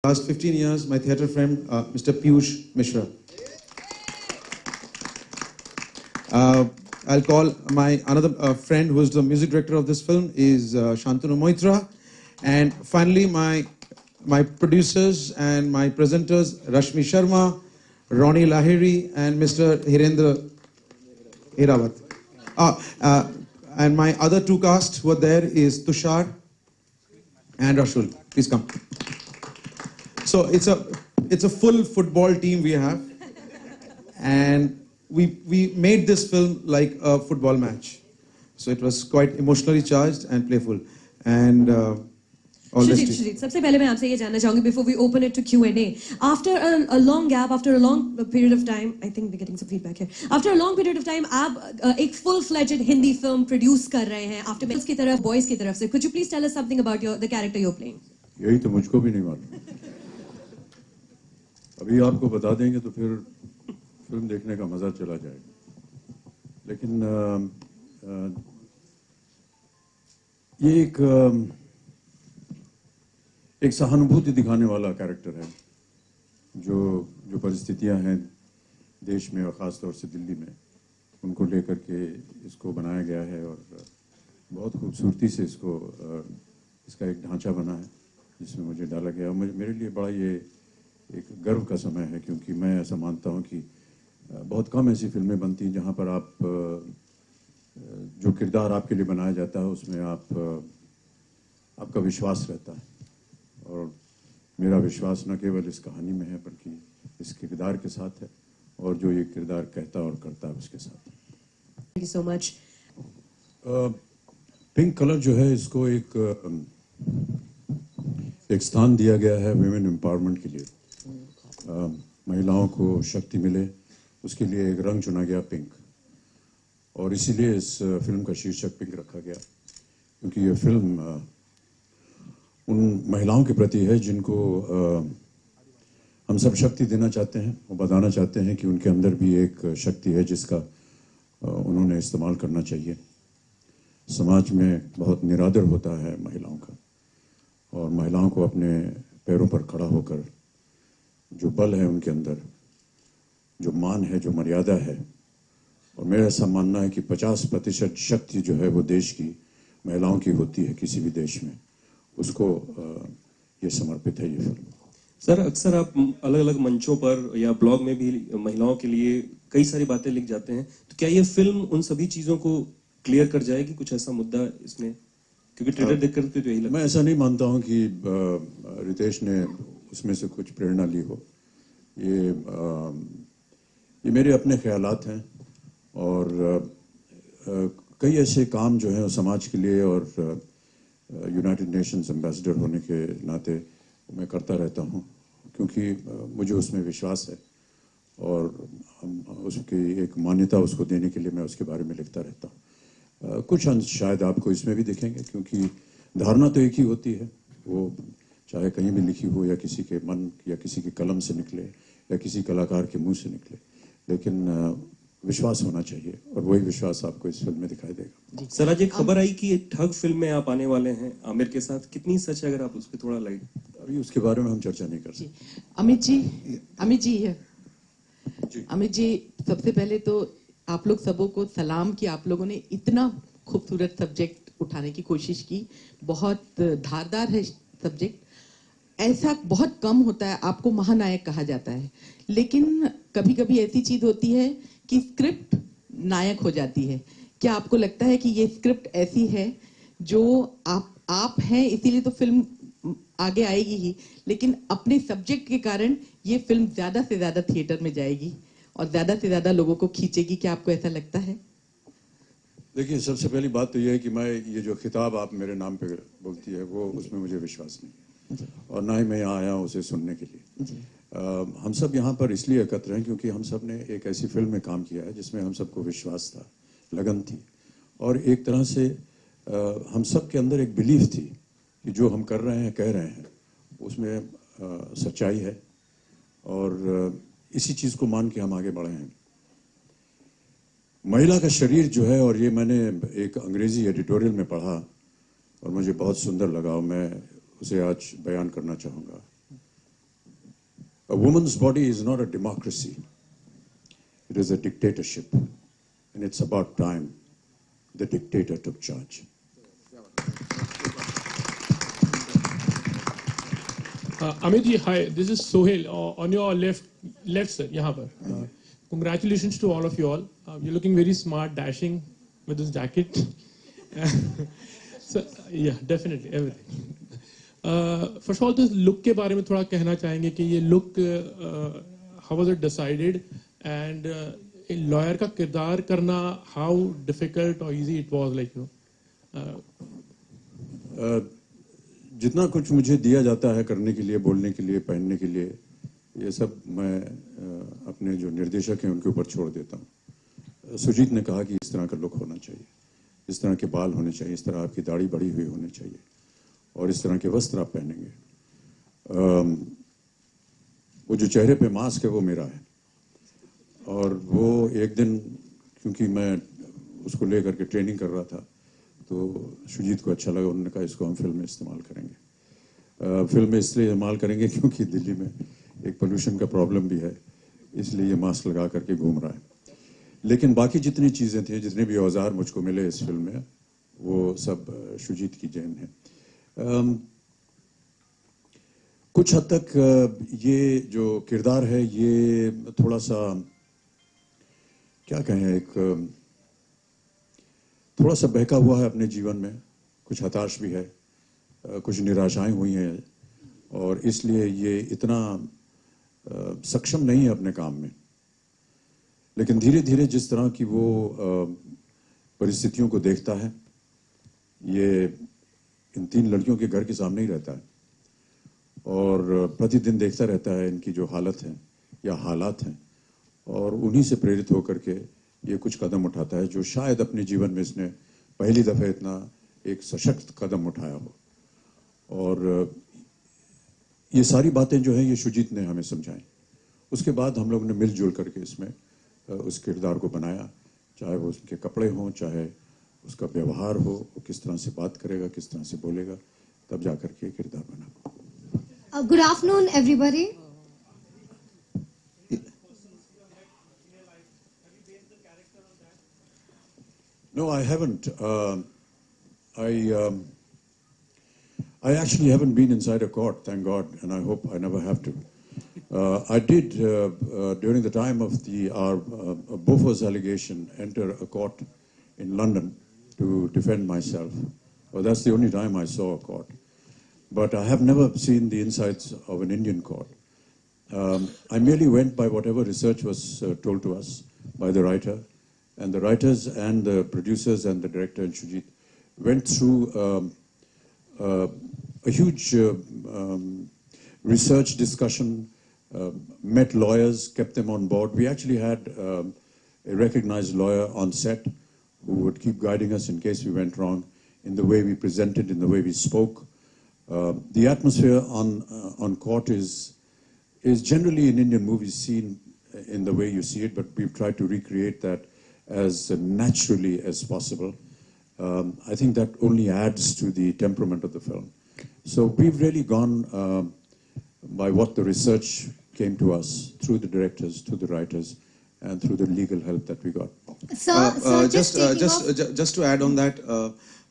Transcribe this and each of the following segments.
last 15 years, my theatre friend, Mr. Piyush Mishra. I'll call my another friend who is the music director of this film is Shantanu Moitra. And finally, my producers and my presenters, Rashmi Sharma, Ronnie Lahiri, and Mr. Hirendra Hirawat. And my other two cast who are there is Tushar and Rashul. Please come. So it's a full football team we have, and we made this film like a football match. So it was quite emotionally charged and playful. And Shrijit, सबसे पहले मैं आपसे ये जानना चाहूँगी before we open it to Q&A. After a long gap, after a long period of time, I think we're getting some feedback here. After a long period of time, आप एक full-fledged Hindi film produce कर रहे हैं. After girls की तरफ, boys की तरफ से, could you please tell us something about the character you're playing? यही तो मुझको भी नहीं मालूम. अभी आपको बता देंगे तो फिर फिल्म देखने का मजा चला जाएगा. लेकिन ये एक सहानुभूति दिखाने वाला कैरेक्टर है. जो परिस्थितियां हैं देश में और ख़ास तौर से दिल्ली में, उनको लेकर के इसको बनाया गया है और बहुत खूबसूरती से इसका एक ढांचा बना है जिसमें मुझे डाला गया. मेरे लिए बड़ा ये एक गर्व का समय है, क्योंकि मैं ऐसा मानता हूँ कि बहुत कम ऐसी फिल्में बनती हैं जहाँ पर आप जो किरदार आपके लिए बनाया जाता है उसमें आपका विश्वास रहता है. और मेरा विश्वास न केवल इस कहानी में है बल्कि इस किरदार के साथ है और जो ये किरदार कहता और करता है उसके साथ. Thank you so much. Pink colour जो है इसको एक स्थान दिया गया है विमेन एम्पावरमेंट के लिए. महिलाओं को शक्ति मिले उसके लिए एक रंग चुना गया पिंक, और इसीलिए इस फिल्म का शीर्षक पिंक रखा गया, क्योंकि ये फिल्म उन महिलाओं के प्रति है जिनको हम सब शक्ति देना चाहते हैं और बताना चाहते हैं कि उनके अंदर भी एक शक्ति है जिसका उन्होंने इस्तेमाल करना चाहिए. समाज में बहुत निरादर होता है महिलाओं का, और महिलाओं को अपने पैरों पर खड़ा होकर जो बल है उनके अंदर, जो मान है, जो मर्यादा है, और मेरा ऐसा मानना है कि 50% शक्ति जो है वो देश की महिलाओं की होती है किसी भी देश में, उसको ये समर्पित है ये फिल्म. सर, अक्सर आप अलग अलग मंचों पर या ब्लॉग में भी महिलाओं के लिए कई सारी बातें लिख जाते हैं, तो क्या ये फिल्म उन सभी चीजों को क्लियर कर जाएगी? कुछ ऐसा मुद्दा इसमें, क्योंकि ट्रेलर देखकर तो यही लगता है. मैं ऐसा नहीं मानता हूँ कि रितेश ने उसमें से कुछ प्रेरणा ली हो. ये मेरे अपने ख्यालात हैं, और कई ऐसे काम जो हैं समाज के लिए और यूनाइटेड नेशंस एम्बेसडर होने के नाते मैं करता रहता हूं, क्योंकि मुझे उसमें विश्वास है और उसकी एक मान्यता उसको देने के लिए मैं उसके बारे में लिखता रहता हूं. कुछ अंश शायद आपको इसमें भी दिखेंगे, क्योंकि धारणा तो एक ही होती है, वो चाहे कहीं भी लिखी हो या किसी के मन या किसी की कलम से निकले या किसी कलाकार के मुंह से निकले, लेकिन विश्वास होना चाहिए, और वही विश्वास आपको इस फिल्म में दिखाई देगा. सर, आज एक खबर आई कि एक ठग फिल्म में आप आने वाले हैं आमिर के साथ. कितनी सच है, अगर आप उस पर थोड़ा लाइट? अभी उसके बारे में हम चर्चा नहीं कर सकते. अमित जी, सबसे पहले तो आप लोग सबों को सलाम कि आप लोगों ने इतना खूबसूरत सब्जेक्ट उठाने की कोशिश की. बहुत धारदार है सब्जेक्ट, ऐसा बहुत कम होता है. आपको महानायक कहा जाता है, लेकिन कभी कभी ऐसी चीज होती है कि स्क्रिप्ट नायक हो जाती है. क्या आपको लगता है कि ये स्क्रिप्ट ऐसी है जो आप हैं, इसीलिए तो फिल्म आगे आएगी ही, लेकिन अपने सब्जेक्ट के कारण ये फिल्म ज्यादा से ज्यादा थिएटर में जाएगी और ज्यादा से ज्यादा लोगों को खींचेगी? क्या आपको ऐसा लगता है? देखिए, सबसे पहली बात तो ये है कि मैं ये जो खिताब आप मेरे नाम पे बोलती है वो उसमें मुझे विश्वास नहीं है, और ना ही मैं यहाँ आया हूँ उसे सुनने के लिए. हम सब यहाँ पर इसलिए एकत्र हैं क्योंकि हम सब ने एक ऐसी फिल्म में काम किया है जिसमें हम सबको विश्वास था, लगन थी, और एक तरह से हम सब के अंदर एक बिलीफ थी कि जो हम कर रहे हैं, कह रहे हैं, उसमें सच्चाई है, और इसी चीज़ को मान के हम आगे बढ़े हैं. महिला का शरीर जो है, और ये मैंने एक अंग्रेजी एडिटोरियल में पढ़ा और मुझे बहुत सुंदर लगा, और मैं उसे आज बयान करना चाहूँगा. A woman's body is not a democracy. It is a dictatorship. And it's about time the dictator took charge. Amit ji, hi. This is Sohail. On your left sir, यहाँ पर. Congratulations to all of you all. You're looking very smart, dashing with this jacket. So, yeah, definitely everything. First of all, this look के बारे में थोड़ा कहना चाहेंगे कि ये look how was it decided and lawyer का किरदार करना how difficult or easy it was like you know. जितना कुछ मुझे दिया जाता है करने के लिए, बोलने के लिए, पहनने के लिए, ये सब मैं अपने जो निर्देशक हैं उनके ऊपर छोड़ देता हूँ. सुजीत ने कहा कि इस तरह का लुक होना चाहिए, इस तरह के बाल होने चाहिए, इस तरह आपकी दाढ़ी बढ़ी हुई होनी चाहिए और इस तरह के वस्त्र आप पहनेंगे. वो जो चेहरे पे मास्क है वो मेरा है और वो एक दिन क्योंकि मैं उसको लेकर के ट्रेनिंग कर रहा था तो सुजीत को अच्छा लगा. उन्होंने कहा इसको हम फिल्म में इस्तेमाल करेंगे. फिल्म में इसलिए इस्तेमाल करेंगे क्योंकि दिल्ली में एक पोल्यूशन का प्रॉब्लम भी है, इसलिए ये मास्क लगा करके घूम रहा है. लेकिन बाकी जितनी चीज़ें थी, जितने भी औजार मुझको मिले इस फिल्म में, वो सब सुजीत की देन है. कुछ हद तक ये जो किरदार है ये थोड़ा सा क्या कहें, एक थोड़ा सा बहका हुआ है अपने जीवन में, कुछ हताश भी है, कुछ निराशाएं हुई हैं और इसलिए ये इतना सक्षम नहीं है अपने काम में. लेकिन धीरे धीरे जिस तरह की वो परिस्थितियों को देखता है, ये इन 3 लड़कियों के घर के सामने ही रहता है और प्रतिदिन देखता रहता है इनकी जो हालत है या हालात हैं और उन्हीं से प्रेरित होकर के ये कुछ कदम उठाता है जो शायद अपने जीवन में इसने पहली दफ़ा इतना एक सशक्त कदम उठाया हो. और ये सारी बातें जो है ये सुजीत ने हमें समझाई. उसके बाद हम लोग ने मिलजुल करके इसमें उस किरदार को बनाया, चाहे वो उसके कपड़े हों, चाहे उसका व्यवहार हो, वो किस तरह से बात करेगा, किस तरह से बोलेगा, तब जा करके ये किरदार बना. Good afternoon, everybody. No, I haven't. I actually haven't been inside a court, thank God, and I hope I never have to. I did, during the time of our Bofors allegation, enter a court in London to defend myself. Well, that's the only time I saw a court. But I have never seen the insides of an Indian court. I merely went by whatever research was told to us by the writer. And the writers and the producers and the director and Shujit went through a huge research discussion, met lawyers, kept them on board. We actually had a recognized lawyer on set who would keep guiding us in case we went wrong in the way we presented, in the way we spoke. The atmosphere on court is generally in Indian movies seen in the way you see it, but we've tried to recreate that as naturally as possible. I think that only adds to the temperament of the film. So we've really gone by what the research came to us through the directors, through the writers, and through the legal help that we got. Just to add on that,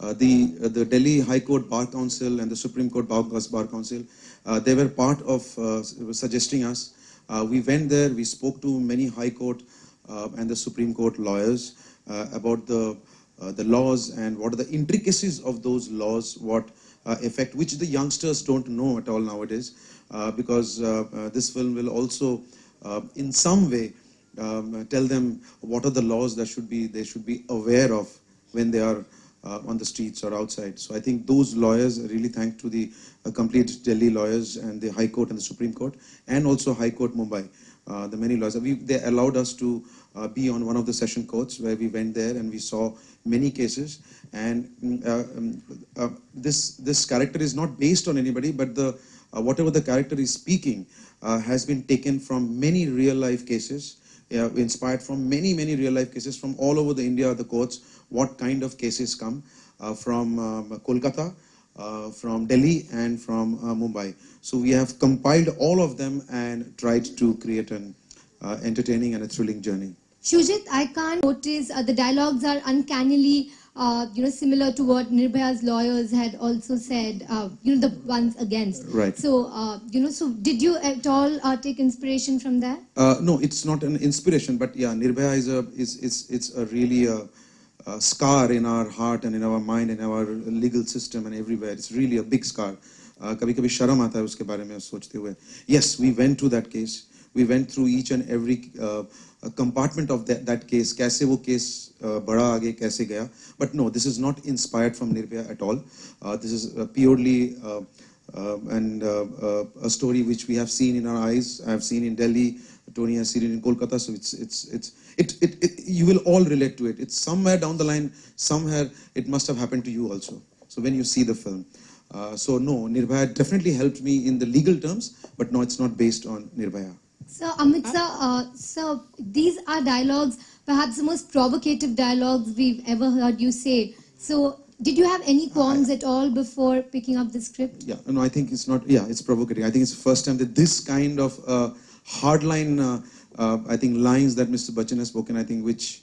the Delhi High Court Bar Council and the Supreme Court Bar Council, they were part of suggesting us. We went there, we spoke to many High Court and the Supreme Court lawyers about the laws and what are the intricacies of those laws, what effect, which the youngsters don't know at all nowadays, because this film will also in some way tell them what are the laws that they should be aware of when they are on the streets or outside. So I think those lawyers, really thank to the complete Delhi lawyers and the High Court and the Supreme Court and also High Court Mumbai. The many lawyers, they allowed us to be on one of the session courts where we went there and we saw many cases. And this character is not based on anybody, but whatever the character is speaking has been taken from many real life cases, inspired from many real life cases from all over the India, the courts, what kind of cases come from Kolkata, from Delhi and from Mumbai. So we have compiled all of them and tried to create an entertaining and a thrilling journey. Shujit, I can't notice the dialogues are uncannily, similar to what Nirbhaya's lawyers had also said, the ones against. Right. So, so did you at all take inspiration from that? No, it's not an inspiration, but yeah, Nirbhaya is a really a scar in our heart and in our mind and our legal system and everywhere. It's really a big scar. कभी-कभी शर्म आता है उसके बारे में सोचते हुए. Yes, we went to that case. We went through each and every compartment of that case. कैसे वो case बढ़ा आगे कैसे गया. But no, this is not inspired from Nirbhaya at all. This is purely a story which we have seen in our eyes. I have seen in Delhi. Tony has seen it in Kolkata. So you will all relate to it. It's somewhere down the line, somewhere it must have happened to you also. So when you see the film. So no, Nirbhaya definitely helped me in the legal terms, but no, it's not based on Nirbhaya. So, Amit sir, these are dialogues, perhaps the most provocative dialogues we've ever heard you say. So, did you have any qualms at all before picking up the script? Yeah, no, I think it's not, yeah, it's provocative. I think it's the first time that this kind of hardline, I think, lines that Mr. Bachchan has spoken, I think, which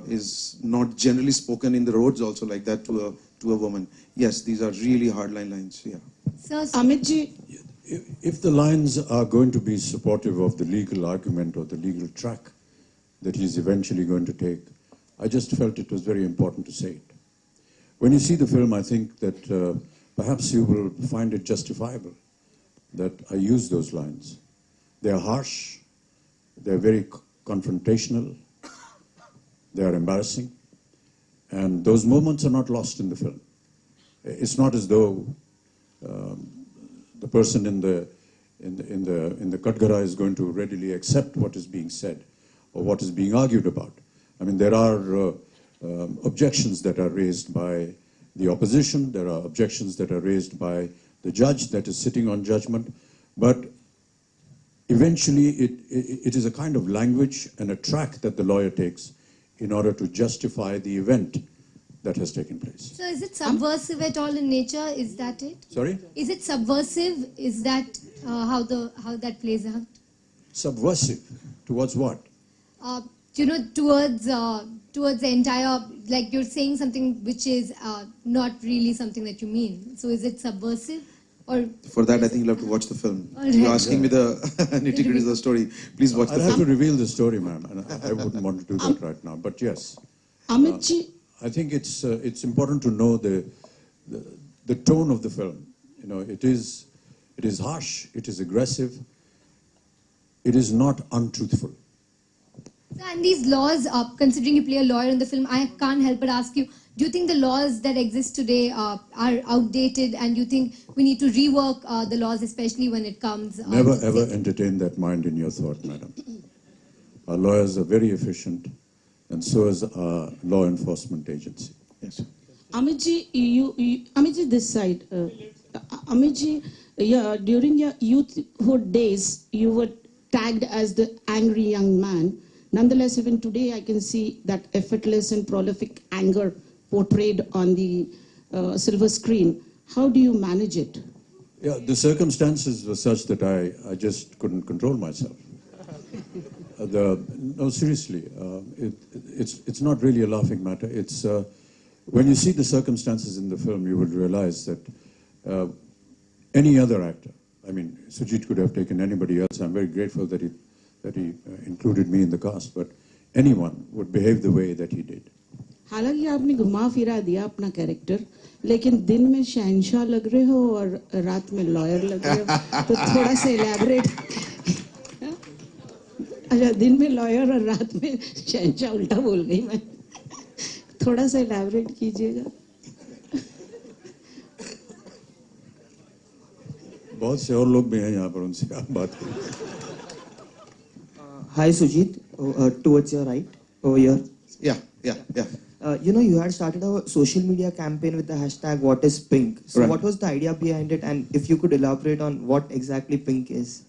is not generally spoken in the roads also like that to a woman. Yes, these are really hardline lines, yeah. So, Amit ji, if the lines are going to be supportive of the legal argument or the legal track that he's eventually going to take, I just felt it was very important to say it. When you see the film, I think that perhaps you will find it justifiable that I use those lines. They are harsh, they are very confrontational, they are embarrassing, and those moments are not lost in the film. It's not as though the person in the Katgara is going to readily accept what is being said or what is being argued about. I mean, there are objections that are raised by the opposition, there are objections that are raised by the judge that is sitting on judgment, but eventually it is a kind of language and a track that the lawyer takes in order to justify the event that has taken place. So is it subversive at all in nature? Is that it? Sorry? Is it subversive? Is that how that plays out? Subversive? Towards what? Towards the entire, like you're saying something which is not really something that you mean. So is it subversive? Or for that, I think you'll have to watch the film. All right. You're asking me the nitty-gritty of the story. Please watch the I'll have to film. reveal the story, ma'am, and I wouldn't want to do that right now. But yes, Amit ji, I think it's important to know the tone of the film. You know, it is harsh, it is aggressive, it is not untruthful. and these laws, considering you play a lawyer in the film, I can't help but ask you, do you think the laws that exist today are outdated, and you think we need to rework the laws, especially when it comes... Never ever entertain that mind in your thought, madam. Our lawyers are very efficient, and so is our law enforcement agency. Yes. Amit ji, this side. Amit ji, yeah, during your youthhood days, you were tagged as the angry young man. Nonetheless, even today, I can see that effortless and prolific anger portrayed on the silver screen. How do you manage it? Yeah, the circumstances were such that I just couldn't control myself. No, seriously, it's not really a laughing matter. It's when you see the circumstances in the film, you will realize that any other actor, I mean, Sujit could have taken anybody else. I'm very grateful that he included me in the cast, but anyone would behave the way that he did. हालांकि आपने घुमा फिरा दिया अपना character, लेकिन दिन में शहंशाह लग रहे हो और रात में लॉयर लग रहे हो, तो थोड़ा सा इलैबोरेट. अच्छा, दिन में लॉयर और रात में शहंशाह, उल्टा बोल गई मैं. थोड़ा सा इलैबोरेट कीजिएगा. बहुत से और लोग भी हैं यहाँ पर, उनसे आप बात करें. Hi Sujit, towards your right, over here. Yeah. You had started a social media campaign with the hashtag #WhatIsPink. So Right. what was the idea behind it, and if you could elaborate on what exactly pink is?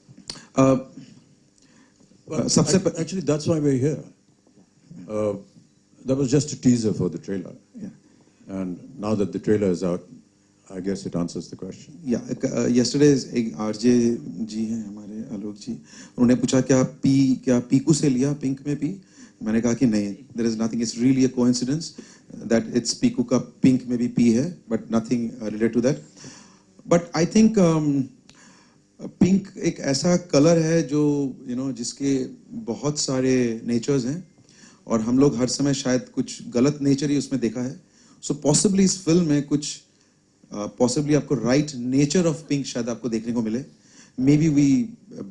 Actually, that's why we're here. That was just a teaser for the trailer. Yeah. And now that the trailer is out, I guess it answers the question. yesterday एक RJ जी हैं हमारे आलोक जी, उन्होंने पूछा क्या पीकू से लिया pink में P? मैंने कहा कि नहीं, there is nothing, it's really a coincidence that it's Piku का पिंक में भी पी है, but nothing related to that. But I think pink एक ऐसा कलर है जो जिसके बहुत सारे नेचर्स हैं और हम लोग हर समय शायद कुछ गलत नेचर ही उसमें देखा है. सो पॉसिबली इस फिल्म में कुछ पॉसिबली आपको राइट नेचर ऑफ पिंक शायद आपको देखने को मिले. Maybe we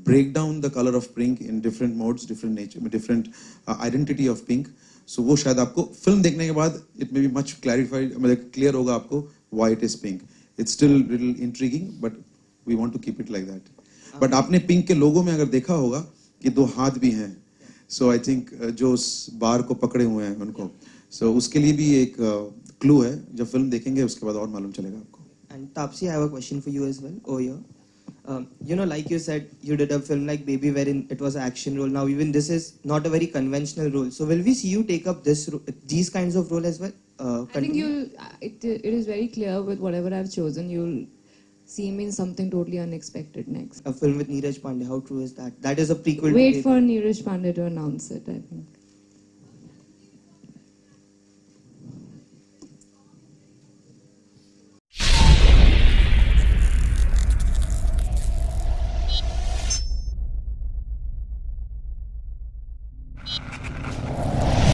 break down the colour of pink in different modes, different nature, different identity of pink. So वो शायद आपको फिल्म देखने के बाद it may be much clarified, मतलब क्लियर होगा आपको why it is pink. It's still little intriguing but we want to keep it like that. But आपने पिंक के लोगो में अगर देखा होगा कि 2 हाथ भी हैं, सो आई थिंक जो उस बार को पकड़े हुए हैं उनको, सो उसके लिए भी एक क्लू है. जब फिल्म देखेंगे उसके बाद और मालूम चलेगा आपको. And Taapsee, I have a question for you as well over here. Like you said, you did a film like Baby wherein it was an action role. Now even this is not a very conventional role. So will we see you take up these kinds of role as well? I think it is very clear with whatever I've chosen, you'll see me in something totally unexpected next. A film with Neeraj Pandey, how true is that? That is a prequel. Wait for Neeraj Pandey to announce it, I think.